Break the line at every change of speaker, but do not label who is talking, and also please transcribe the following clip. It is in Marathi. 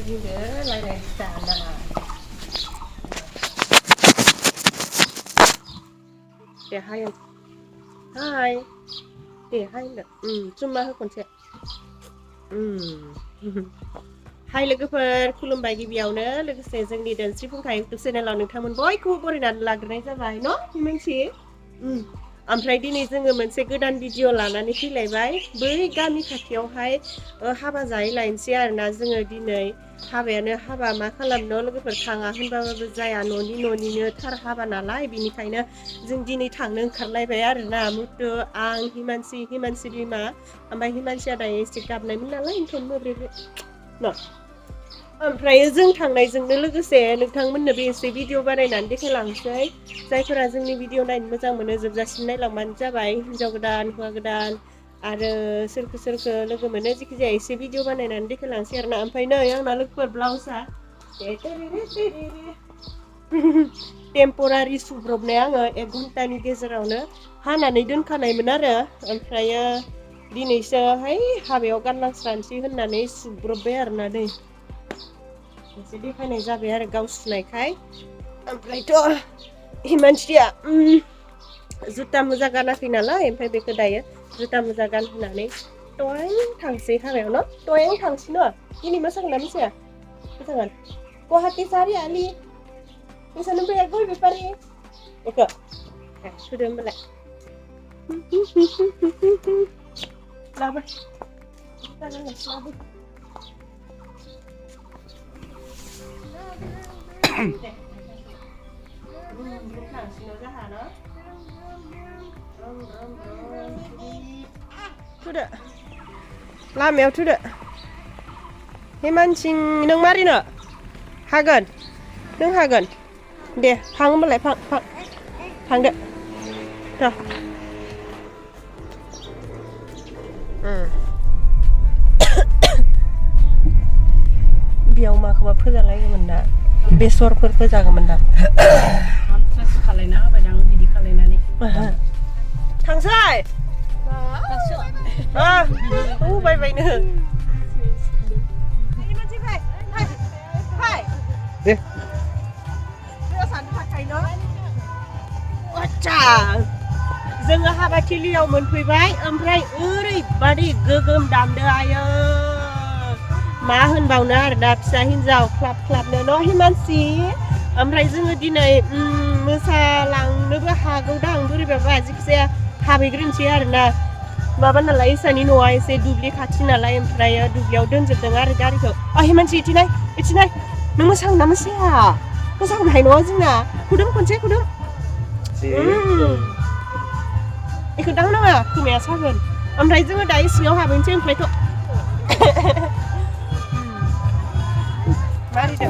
Sudah lain sana. Deh hai. Hai. Deh hai nè. Cuma aku konsen. Hai लोगोफोर खुलुमबाय गिबियावनो लोगोसे जोंनि दोनस्रि फुंखा इउटुब चेनेलाव नोंथांमोन बयखौबो बरायनानै लाग्रोनाय जाबाय न मिन्थि ओमफ्राय दिनै जोङो मोनसे गोदान भिडिअ लानानै फैलायबाय बै गामि खाथियावहाय हाबा जायै लायनोसै आरोना जोङो दिनै हाबायानो हाबा मा खालामनो लोगोफोर थाङा होनबाबो जाया न'निनो थार हाबा नालाय बिनिखायनो जों दिनै थांनो ओंखारलायबाय आरोना मुथु आं हिमानसि बिमा ओमफ्राय हिमानसिया दायो एसे गाबनायमोन नालाय ओंखायनो मोब्रेबे न ओमफ्राय जों थांनायजोंनो लोगोसे नोंथांमोननोबो एसे भिडिअ बानायनानै देखायलांसै जायफोरा जोंनि भिडिअ नायनो मोजां मोनो जोबजासिम नायलांबानो जाबाय हिन्जाव गोदान हौवा गोदान आरो सोरखो लोगो मोनो जेखि जाया एसे भिडिअ बानायनानै देखायलांसै आरोना ओमफ्राय नै आंना लोगोफोर ब्लाउसआ टेम्परारि सुब्रबनाय आङो 1 घन्टानि गेजेरावनो हानानै दोनखानायमोन आरो ओमफ्रायो दिनैसोहाय हाबायाव गानलांस्रानोसै होननानै सुब्रबबाय आरोना दै एसे देखायनाय जाबाय आरो गाव सुनायखाय ओमफ्रायथ' हिमानसिया जुथा मुजा गानाखै नालाय ओमफ्राय बेखौ दायो जुथा मुजा गानहोनानै टयें थांसै हाबायाव न टयें थांसै न दिनै मोसागोन ना मोसाया मोसागोन गुवाहाटि सारि आलि मोसानो फैया गय बेफारि बेखौ सुदो होमबालाय लाबो लाबो थुदो लामायाव थुदो हिमानसिं नों मारिनो हागोन नों हागोन दे फां होमबालाय फांदो थ' बेयाव माखौबा फोजालायोमोन दा बेसरफोर फोजागौमोन दा
खालायना होबायदां बिदि खालायनानै
थांसै बायबायनो
दे
जोङो हाबाथिलियाव मोनफैबाय ओमफ्राय ओरैबादि गोगोम दामदो आयो मा होनबावनो आरोना फिसा हिन्जाव ख्लाबनो न' हिमानसि ओमफ्राय जोङो दिनै मोसालांनोबो हागौदां बोरैबाबा जेखिजाया हाबहैग्रोनोसै आरोना माबा नालाय इसानि न'आ एसे दुब्लि खाथि नालाय ओमफ्राय दुब्लियाव दोनजोबदों आरो गारिखौ हिमानसि इथिनाय नों मोसागोन ना मोसाया मोसागोन हाय न'आ जोंना खुदुम खनसे खुदुम बेखौ दांनाङा खोमाया सागोन ओमफ्राय जोङो दायो सिङाव हाबहैनोसै ओमफ्रायथ' मारिदो